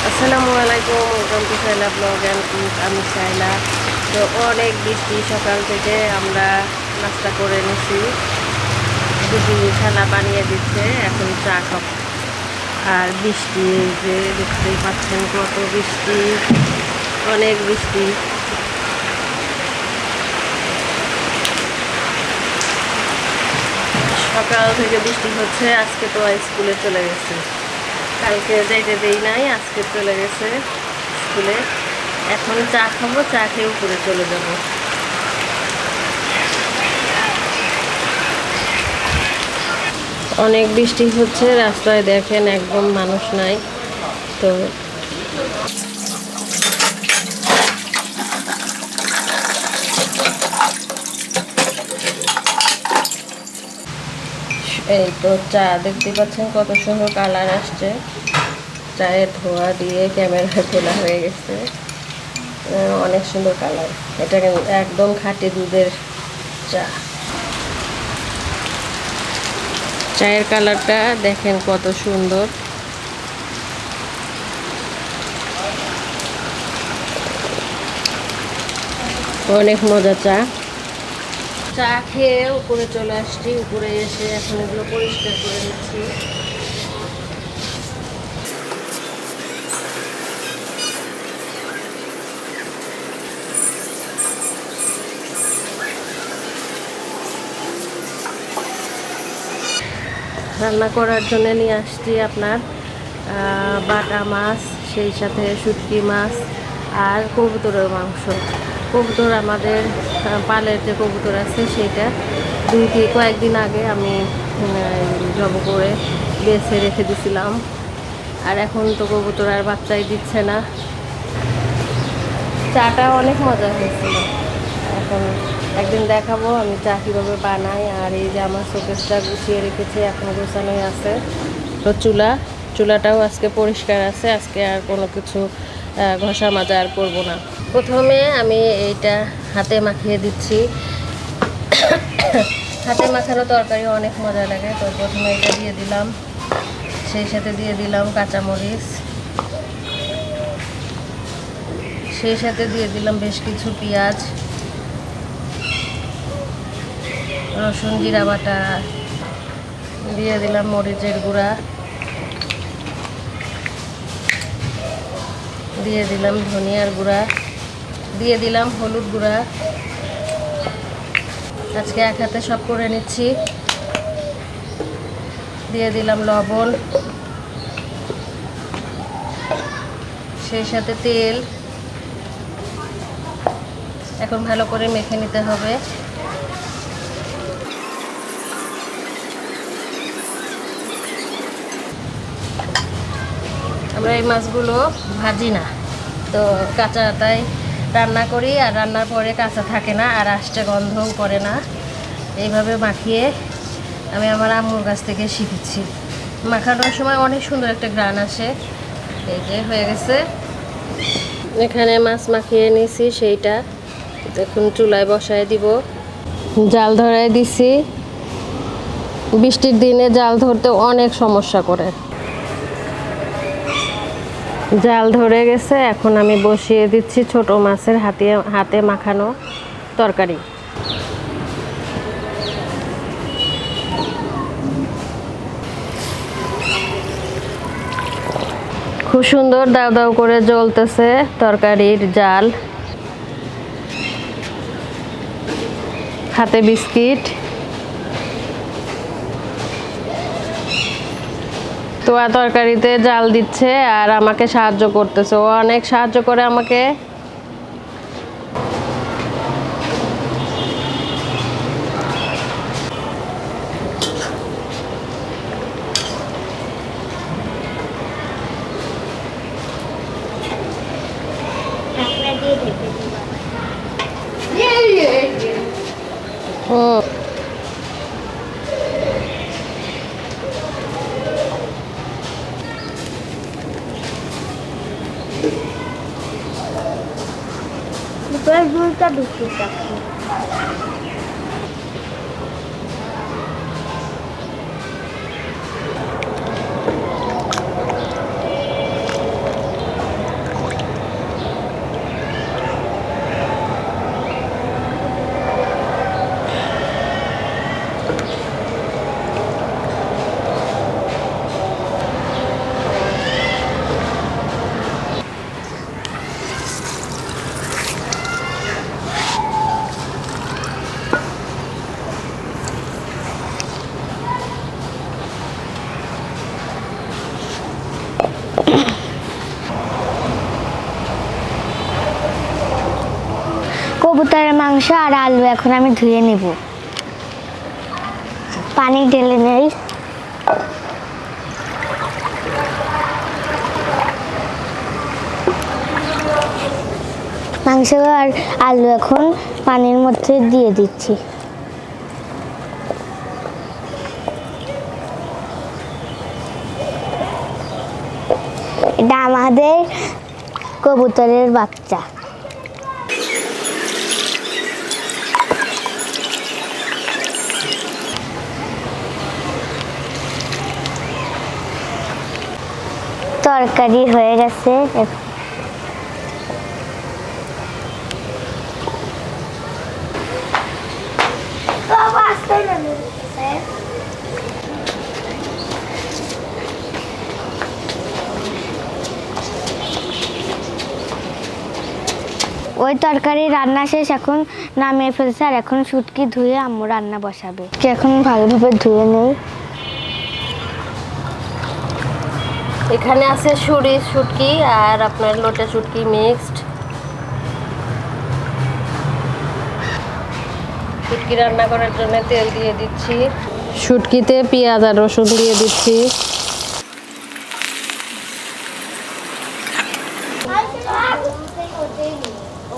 আসসালামু আলাইকুম, welcome to Shaila blog and cook. আমি শাইলা। তো অনেক বৃষ্টি, সকাল থেকে আমরা নাস্তা করে নিছি। দিদি ছানা বানিয়ে দিচ্ছে, এখন চা খাবো। আর বৃষ্টি যে দেখতেই পাচ্ছেন কত বৃষ্টি, অনেক বৃষ্টি। সকাল থেকে বৃষ্টি হচ্ছে। আজকে তো স্কুলে চলে গেছে, কালকে যাইতে দেই নাই, আজকে চলে গেছে স্কুলে। এখন চা খাবো, চা খেয়ে উপরে চলে যাব। অনেক বৃষ্টি হচ্ছে, রাস্তায় দেখেন একদম মানুষ নাই। তো এই তো চা দেখতে পাচ্ছেন কত সুন্দর কালার আসছে। চায়ের ধোয়া দিয়ে ক্যামেরা তোলা হয়ে গেছে। অনেক সুন্দর কালার। এটা একদম খাঁটি দুধের চা। চায়ের কালারটা দেখেন কত সুন্দর। অনেক মজা চা। চা খেয়ে উপরে চলে আসছি। উপরে এসে এখন এগুলো পরিষ্কার করে নিচ্ছি। রান্না করার জন্য নিয়ে আসছি আপনার বাটা মাছ, সেই সাথে শুটকি মাছ আর কবুতরের মাংস। কবুতর আমাদের পালের যে কবুতর আছে সেটা কয়েকদিন আগে আমি জব করে বেছে রেখে দিছিলাম। আর এখন তো কবুতর আর বাচ্চাই দিচ্ছে না। চাটা অনেক মজা হয়েছিল। এখন একদিন দেখাবো আমি চা কীভাবে বানাই। আর এই যে আমার শোকেসটা গুছিয়ে রেখেছি, এখন গোছানোই আছে। তো চুলাটাও আজকে পরিষ্কার আছে। আজকে আর কোনো কিছু ঘষা মাজা আর করবো না। প্রথমে আমি এইটা হাতে মাখিয়ে দিচ্ছি। হাতে মাখানো তরকারি অনেক মজা লাগে। তো প্রথমে এটা দিয়ে দিলাম, সেই সাথে দিয়ে দিলাম কাঁচামরিচ, সেই সাথে দিয়ে দিলাম বেশ কিছু পেঁয়াজ, রসুন, জিরা বাটা, দিয়ে দিলাম মরিচের গুঁড়া, দিয়ে দিলাম ধনিয়ার গুঁড়া, দিয়ে দিলাম হলুদ গুঁড়া। আজকে এক হাতে সব করে নিচ্ছি। দিয়ে দিলাম লবণ, সেই সাথে তেল। এখন ভালো করে মেখে নিতে হবে। আমরা এই মাছগুলো ভাজি না, তো কাঁচাটাই রান্না করি। আর রান্নার পরে কাঁচা থাকে না, আর আষ্টে গন্ধও করে না। এইভাবে মাখিয়ে আমি আমার আম্মুর কাছ থেকে শিখেছি। মাখানোর সময় অনেক সুন্দর একটা ঘ্রাণ আসে। এই যে হয়ে গেছে। এখানে মাছ মাখিয়ে নিয়েছি, সেইটা এখন চুলায় বসায় দিব। জাল ধরায় দিছি। বৃষ্টির দিনে জাল ধরতে অনেক সমস্যা করে। জাল ধরে গেছে, এখন আমি বসিয়ে দিচ্ছি ছোট মাছের হাতে মাখানো তরকারি। খুব সুন্দর দাও দাও করে জ্বলতেছে তরকারির জাল। হাতে বিস্কিট। তোয়া তরকারিতে জাল দিচ্ছে আর আমাকে সাহায্য করতেছে। ও অনেক সাহায্য করে আমাকে। হুম, দুইটা বিস্কুট রাখছি। কবুতরের মাংস আর আলু এখন আমি ধুয়ে নেব। পানি ঢেলে নেই। মাংস আর আলু এখন পানির মধ্যে দিয়ে দিচ্ছি। এটা আমাদের কবুতরের বাচ্চা। তরকারি হয়ে গেছে। ওই তরকারি রান্না শেষ, এখন নামিয়ে ফেলছে আর এখন শুটকি ধুয়ে আম্মু রান্না বসাবে। এখন ভালোভাবে ধুয়ে নেই। এখানে আছে শুটকি আর আপনার লোটে শুটকি মিক্সড। শুটকি রান্না করার জন্য তেল দিয়ে দিচ্ছি। শুটকিতে পেঁয়াজ আর রসুন দিয়ে দিচ্ছি।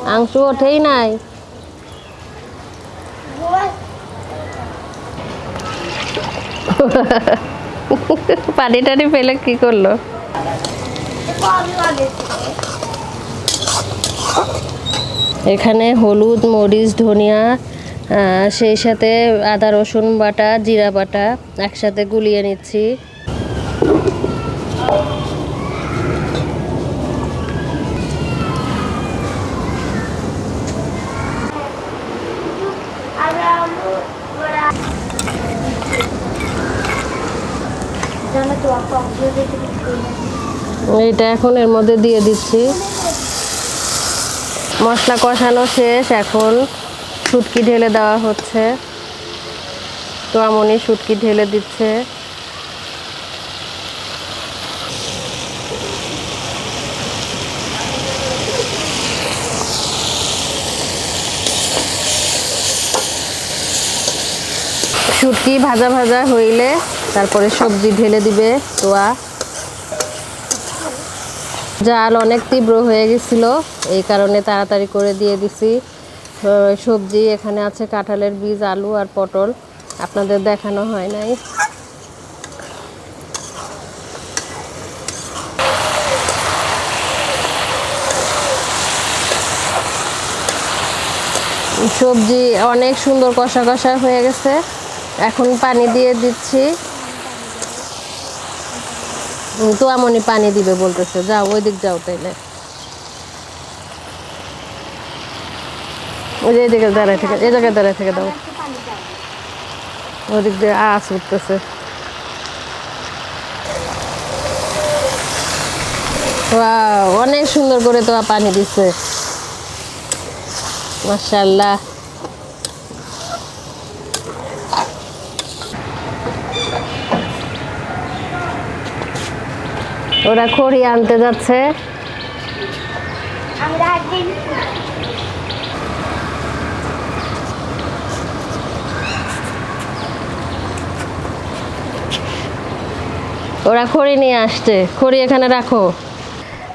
মাংস ওঠেই নাই। পানি টানি ফেলে কি করলো? এখানে হলুদ, মরিচ, ধনিয়া, সেই সাথে আদা রসুন বাটা, জিরা বাটা একসাথে গুলিয়ে নিচ্ছি। এইটা এখন এর মধ্যে দিয়ে দিচ্ছি। মশলা কষানো শেষ, এখন শুটকি ঢেলে দেওয়া হচ্ছে। তো আমনি শুটকি ঢেলে দিচ্ছে। শুটকি ভাজা ভাজা হইলে তারপরে সবজি ঢেলে দিবে। তোয়া জাল অনেক তীব্র হয়ে গেছিল, এই কারণে তাড়াতাড়ি করে দিয়ে দিছি। সবজি এখানে আছে কাঁঠালের বীজ, আলু আর পটল, আপনাদের দেখানো হয় নাই। সবজি অনেক সুন্দর কষা কষা হয়ে গেছে, এখন পানি দিয়ে দিচ্ছি। তো আমনি পানি দিবে বলতেছে, যাও ওই দিক যাও তাইলে। ওই যে এদিকে দাঁড়ায় থেকে, এই জায়গায় দাঁড়ায় থেকে দাও। ওদিক দিয়ে আঁচ উঠতেছে। অনেক সুন্দর করে তো পানি দিচ্ছে, মাশাআল্লাহ। ওরা খড়ি আনতে যাচ্ছে। ওরা খড়ি নিয়ে আসছে, খড়ি এখানে রাখো,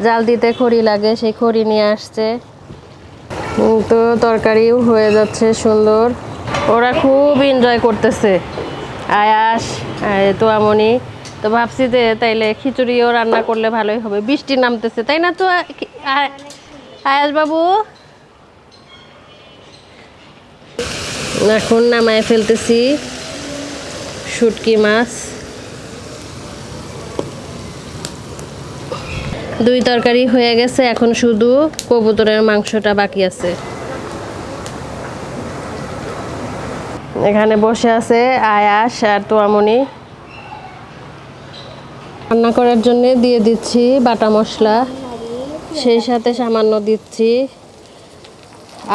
জাল দিতে খড়ি লাগে, সেই খড়ি নিয়ে আসছে। তো তরকারিও হয়ে যাচ্ছে সুন্দর। ওরা খুব এনজয় করতেছে, আয়াস তো আমনি। তো ভাবছি যে তাইলে খিচুড়িও রান্না করলে ভালোই হবে। বৃষ্টি নামতেছে, তাই না? তো আয়াস বাবু এখন নামায় ফেলতেছি শুটকি মাছ। দুই তরকারি হয়ে গেছে, এখন শুধু কবুতরের মাংসটা বাকি আছে। এখানে বসে আছে আয়াস আর তোয়ামনি। রান্না করার জন্য দিয়ে দিচ্ছি বাটা মশলা, সেই সাথে সামান্য দিচ্ছি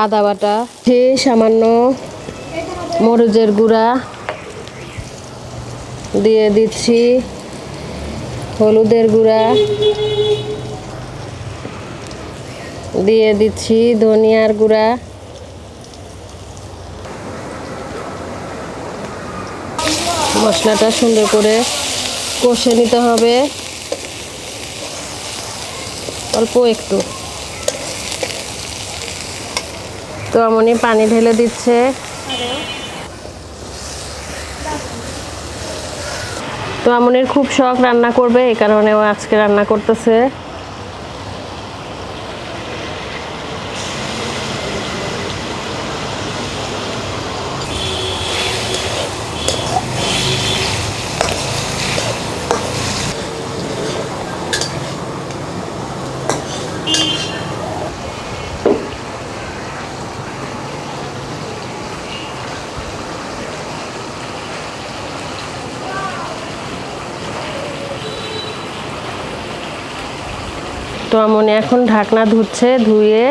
আদা বাটা, সামান্য মরিচের গুঁড়া দিয়ে দিচ্ছি, হলুদের গুঁড়া দিয়ে দিচ্ছি, ধনিয়ার গুঁড়া, মশলাটা সুন্দর করে কষে নিতে হবে, অল্প একটু। তো আমনি পানি ঢেলে দিচ্ছে। তো আমনির খুব শখ রান্না করবে, এই কারণে ও আজকে রান্না করতেছে। তো আমনি এখন ঢাকনা ধুচ্ছে, ধুয়ে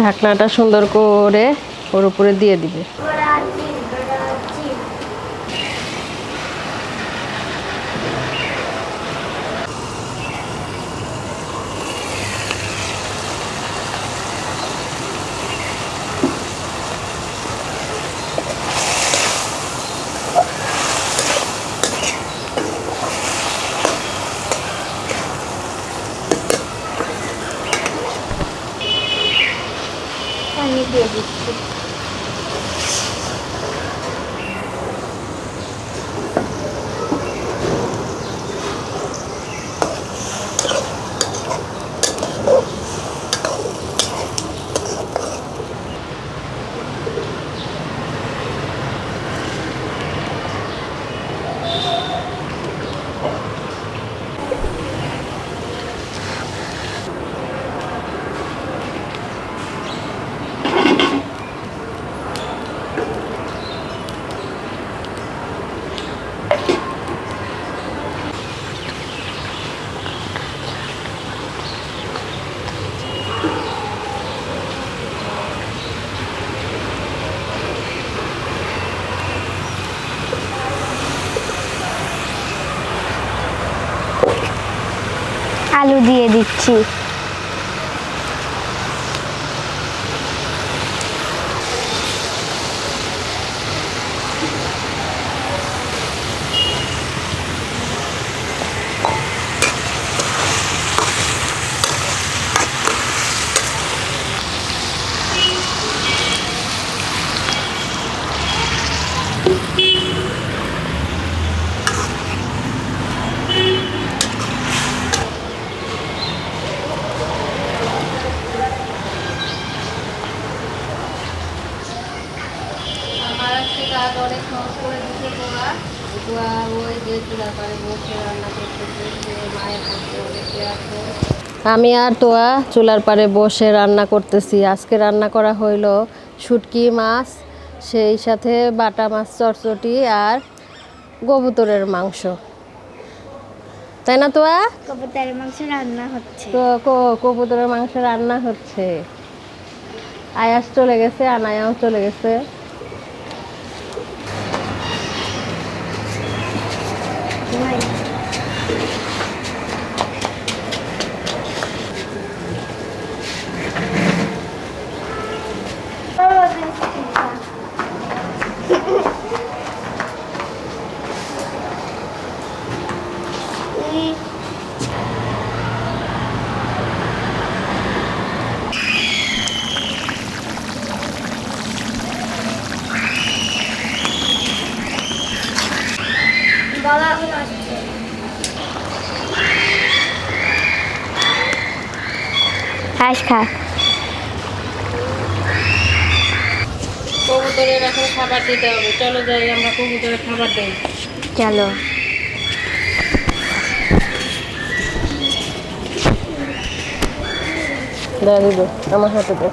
ঢাকনাটা সুন্দর করে ওর উপরে দিয়ে দিবে। পানি দিয়ে দিচ্ছি। আলু দিয়ে দিচ্ছি। আমার আজকে কাজ অনেক সহজ করে দিতে তোরা। ওই যে চুলার পাড়ে বসে রান্না করতেছে, সে মায়ের করতে অনেকে আছে। আমি আর তোয়া চুলার পাড়ে বসে রান্না করতেছি। আজকে রান্না করা হইলো শুটকি মাছ, সেই সাথে বাটা মাছ চটচটি আর কবুতরের মাংস, তাই না তোয়া? কবুতরের মাংস রান্না হচ্ছে। তো কবুতরের মাংস রান্না হচ্ছে। আয়াস চলে গেছে, আনায়াও চলে গেছে। হাঁস খা। কবুতরের এখন খাবার দিতে হবে, চলো যাই আমরা কবুতরের খাবার দিই। চলো। দাঁড়িয়ে দে, আমার হাতে দে।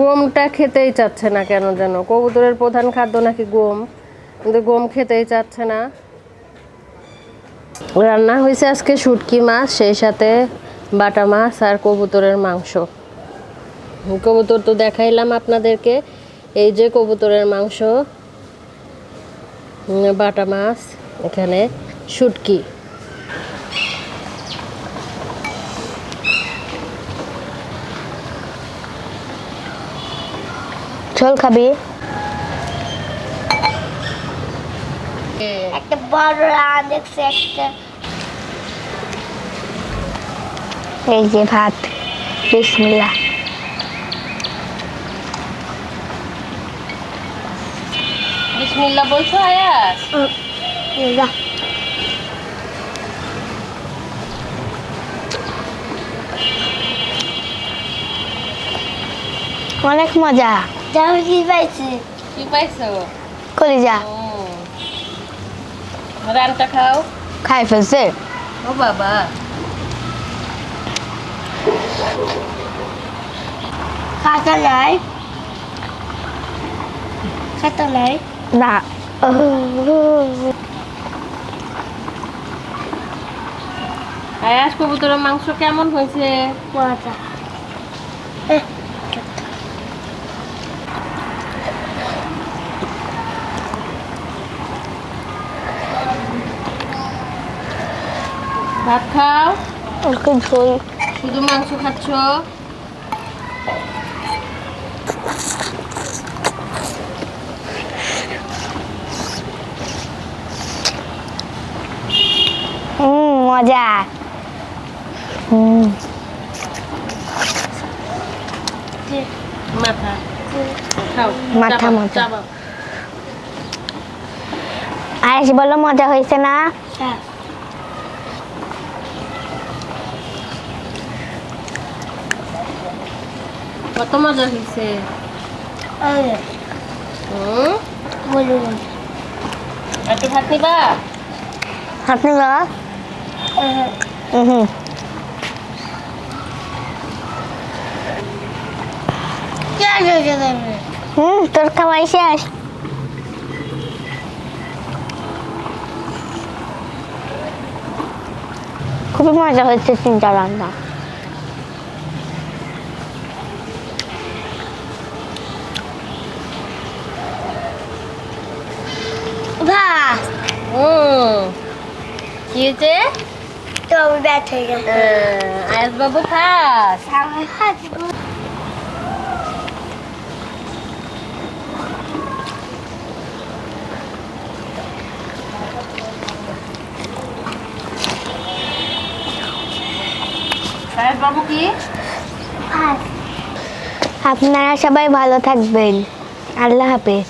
গমটা খেতেই চাচ্ছে না কেন যেন, কবুতরের প্রধান খাদ্য নাকি গম, কিন্তু গম খেতেই চাচ্ছে না। রান্না হয়েছে আজকে শুটকি মাছ, সেই সাথে বাটা মাছ আর কবুতরের মাংস। কবুতর তো দেখাইলাম আপনাদেরকে, এই যে কবুতরের মাংস, বাটা মাছ, এখানে শুটকি। ঝোল খাবি? একটা বড় রান দেখছি একটা। এই যে ভাত, বিসমিল্লাহ। বিসমিল্লাহ বলছো আয়াস? যা। অনেক মজা। আমি কি পাইছি? কি পাইছো? কলিজা। রানটা খাও। খাই ফেলছে। ও বাবা, খাতা নাই, খাতা নাই না। আয়াস, কবুতরের মাংস কেমন হয়েছে? মজা। ভাত খাও। ওকে ঝোল। শুধু মাংস খাচ্ছ? মজা। মাথা খাও। মাথা চাবাও, মজা। চাবাও। আয়েশ বলো মজা হয়েছে না? কত মজা হয়েছে? একটু ভাত নিবা? আপনি না? তোর খাওয়াই শেষ? খুবই মজা হচ্ছে তিনটা রান্না। কি হয়েছে? তো আমি ব্যাট হয়ে গেছে। আয়াস বাবু খাস? আয়াস বাবু কি? আপনারা সবাই ভালো থাকবেন। আল্লাহ হাফেজ।